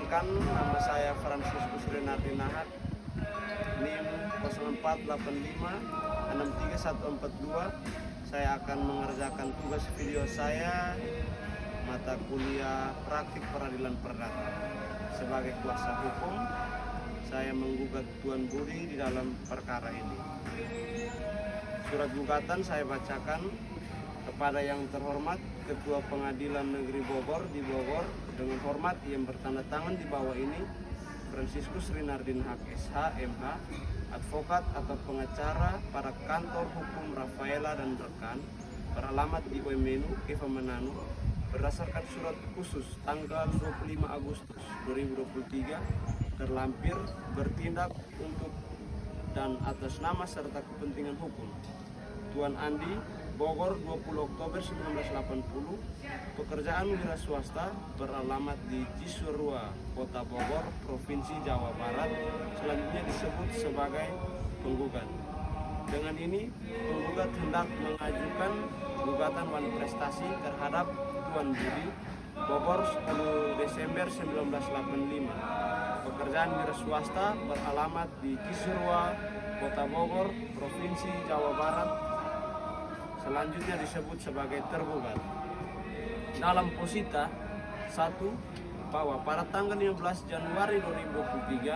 Perkenalkan, nama saya Franciscus Renardi Nahak, NIM 04856634142. Saya akan mengerjakan tugas video saya mata kuliah praktik peradilan perdata. Sebagai kuasa hukum, saya menggugat Tuan Budi di dalam perkara ini. Surat gugatan saya bacakan kepada yang terhormat Ketua Pengadilan Negeri Bogor di Bogor, dengan hormat yang bertanda tangan di bawah ini, Franciscus Renardi Nahak SH MH, advokat atau pengacara pada kantor hukum Rafaela dan rekan, beralamat di Oemenu, Eva Mananu, berdasarkan surat khusus tanggal 25 Agustus 2023 terlampir bertindak untuk dan atas nama serta kepentingan hukum Tuan Andi, Bogor, 20 Oktober 1980, pekerjaan wira swasta, beralamat di Cisarua, Kota Bogor, Provinsi Jawa Barat, selanjutnya disebut sebagai penggugat. Dengan ini, penggugat hendak mengajukan gugatan wan prestasi terhadap Tuan Budi, Bogor, 10 Desember 1985. Pekerjaan wira swasta beralamat di Cisarua, Kota Bogor, Provinsi Jawa Barat, selanjutnya disebut sebagai tergugat. Dalam posita 1, bahwa pada tanggal 15 Januari 2023,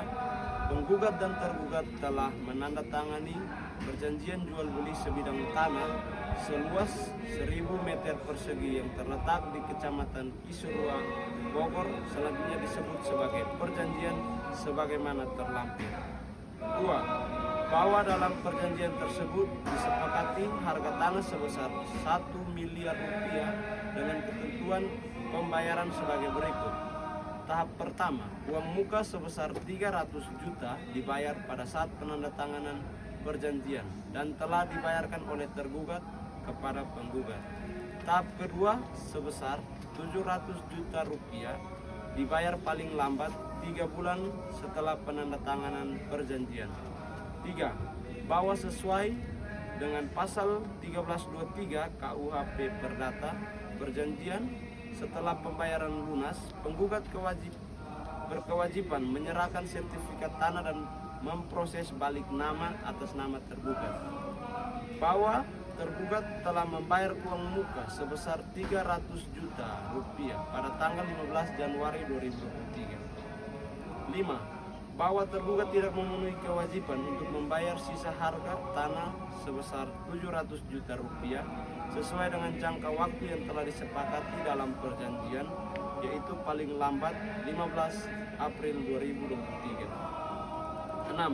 penggugat dan tergugat telah menandatangani perjanjian jual beli sebidang tanah seluas 1000 meter persegi yang terletak di Kecamatan Cisarua, Bogor, selanjutnya disebut sebagai perjanjian sebagaimana terlampir. 2. Bahwa dalam perjanjian tersebut disepakati harga tanah sebesar 1 miliar rupiah dengan ketentuan pembayaran sebagai berikut. Tahap pertama, uang muka sebesar 300 juta dibayar pada saat penandatanganan perjanjian dan telah dibayarkan oleh tergugat kepada penggugat. Tahap kedua, sebesar 700 juta rupiah dibayar paling lambat 3 bulan setelah penandatanganan perjanjian. 3. Bahwa sesuai dengan pasal 1323 KUHP Perdata perjanjian, setelah pembayaran lunas, penggugat berkewajiban menyerahkan sertifikat tanah dan memproses balik nama atas nama tergugat. Bahwa tergugat telah membayar uang muka sebesar 300 juta rupiah pada tanggal 15 Januari 2023. 5. Bahwa tergugat tidak memenuhi kewajiban untuk membayar sisa harga tanah sebesar 700 juta rupiah sesuai dengan jangka waktu yang telah disepakati dalam perjanjian, yaitu paling lambat 15 April 2023. 6.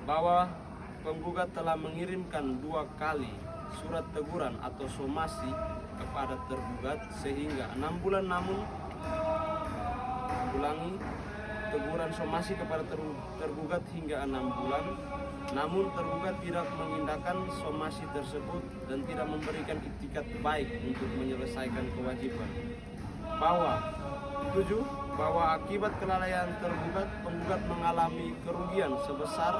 Bahwa penggugat telah mengirimkan 2 kali surat teguran atau somasi kepada tergugat sehingga 6 bulan, namun teguran somasi kepada tergugat hingga 6 bulan, namun tergugat tidak mengindahkan somasi tersebut dan tidak memberikan iktikat baik untuk menyelesaikan kewajiban. Bahwa 7. Bahwa akibat kelalaian tergugat, penggugat mengalami kerugian sebesar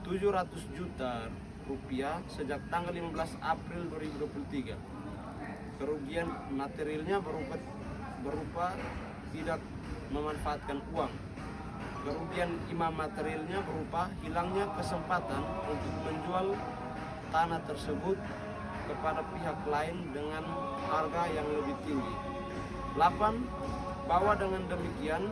700 juta rupiah sejak tanggal 15 April 2023. Kerugian materialnya berupa tidak memanfaatkan uang. Kerugian imam materialnya berupa hilangnya kesempatan untuk menjual tanah tersebut kepada pihak lain dengan harga yang lebih tinggi. 8. Bahwa dengan demikian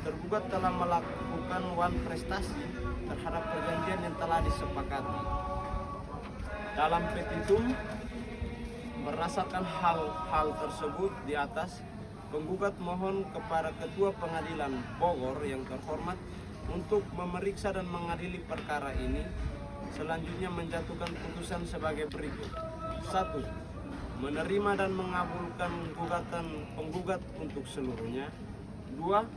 tergugat telah melakukan wan prestasi terhadap perjanjian yang telah disepakati. Dalam petitum, berdasarkan hal-hal tersebut di atas, penggugat mohon kepada Ketua Pengadilan Bogor yang terhormat untuk memeriksa dan mengadili perkara ini, selanjutnya menjatuhkan putusan sebagai berikut. 1. Menerima dan mengabulkan gugatan penggugat untuk seluruhnya. 2.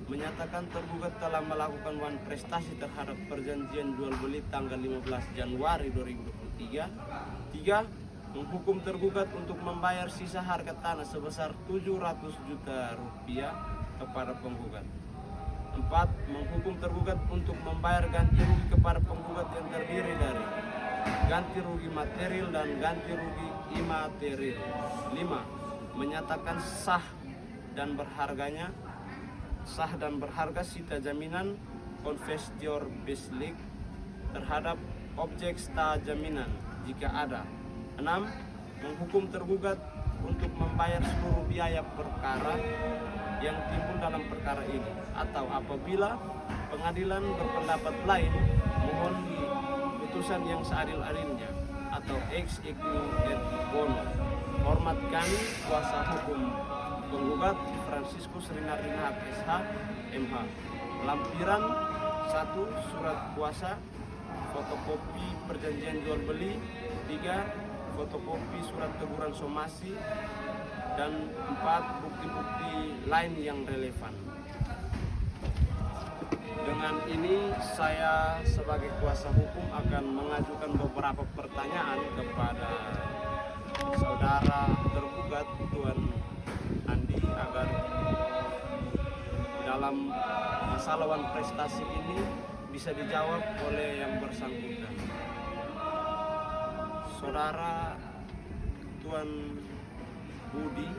Menyatakan tergugat telah melakukan wan prestasi terhadap perjanjian jual beli tanggal 15 Januari 2023. 3. Menghukum tergugat untuk membayar sisa harga tanah sebesar 700 juta rupiah kepada penggugat. 4. Menghukum tergugat untuk membayar ganti rugi kepada penggugat yang terdiri dari ganti rugi material dan ganti rugi imaterial. 5. Menyatakan sah dan berharganya sah dan berharga sita jaminan confessor bislik terhadap objek sta jaminan jika ada. 6. Menghukum tergugat untuk membayar seluruh biaya perkara yang timbul dalam perkara ini, atau apabila pengadilan berpendapat lain, mohon di putusan yang seadil-adilnya atau ex equo et bono. Hormat kami, kuasa hukum penggugat Franciscus Rinardinat SH MH. Lampiran 1 surat kuasa, fotokopi perjanjian jual beli. 3 fotokopi surat teguran somasi. Dan 4 bukti-bukti lain yang relevan. Dengan ini saya sebagai kuasa hukum akan mengajukan beberapa pertanyaan kepada saudara tergugat Tuan Andi agar dalam masalah wan prestasi ini bisa dijawab oleh yang bersangkutan. Saudara Tuan Budi,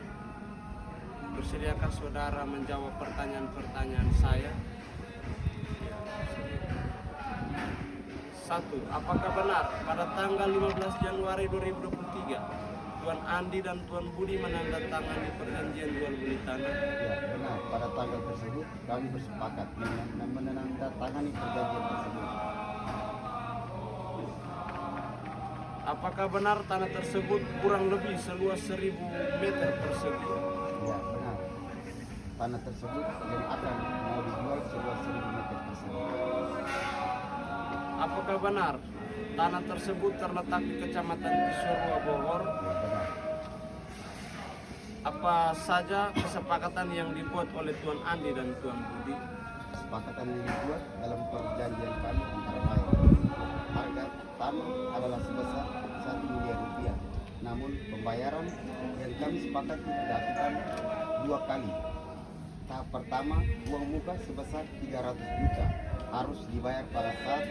bersediakah saudara menjawab pertanyaan-pertanyaan saya? 1. Apakah benar pada tanggal 15 Januari 2023 Tuan Andi dan Tuan Budi menandatangani perjanjian jual beli tanah? Ya, benar. Pada tanggal tersebut kami bersepakat menandatangani perjanjian tersebut. Apakah benar tanah tersebut kurang lebih seluas 1000 meter persegi? Ya, benar. Tanah tersebut yang akan mau dijual seluas 1000 meter persegi. Apakah benar tanah tersebut terletak di Kecamatan Cisarua, Bogor? Ya, benar. Apa saja kesepakatan yang dibuat oleh Tuan Andi dan Tuan Budi? Kesepakatan yang dibuat dalam perjanjian kami antara lain, harga tanah adalah sebesar 1 miliar rupiah. Namun pembayaran yang kami sepakati dilakukan 2 kali. Tahap pertama, uang muka sebesar 300 juta harus dibayar pada saat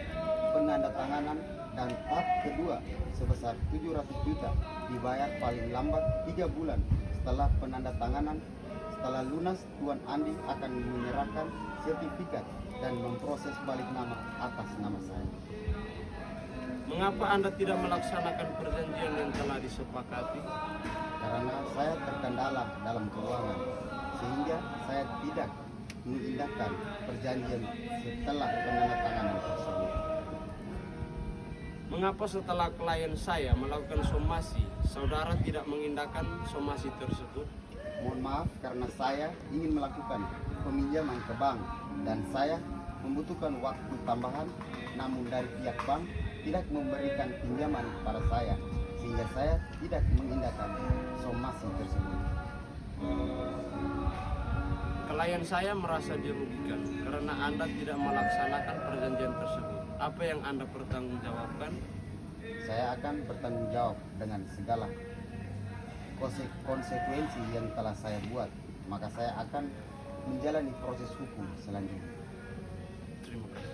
penandatanganan, dan tahap kedua sebesar 700 juta dibayar paling lambat 3 bulan setelah penandatanganan. Setelah lunas, Tuan Andi akan menyerahkan sertifikat dan memproses balik nama atas nama saya. Mengapa Anda tidak melaksanakan perjanjian yang telah disepakati? Karena saya terkendala dalam keuangan, sehingga saya tidak mengindahkan perjanjian setelah penandatanganan tersebut. Mengapa setelah klien saya melakukan somasi, saudara tidak mengindahkan somasi tersebut? Mohon maaf, karena saya ingin melakukan peminjaman ke bank dan saya membutuhkan waktu tambahan, namun dari pihak bank tidak memberikan pinjaman kepada saya, sehingga saya tidak mengindahkan somasi tersebut. Klien saya merasa dirugikan karena Anda tidak melaksanakan perjanjian tersebut. Apa yang Anda pertanggungjawabkan? Saya akan bertanggung jawab dengan segala konsekuensi yang telah saya buat, maka saya akan menjalani proses hukum selanjutnya. Terima kasih.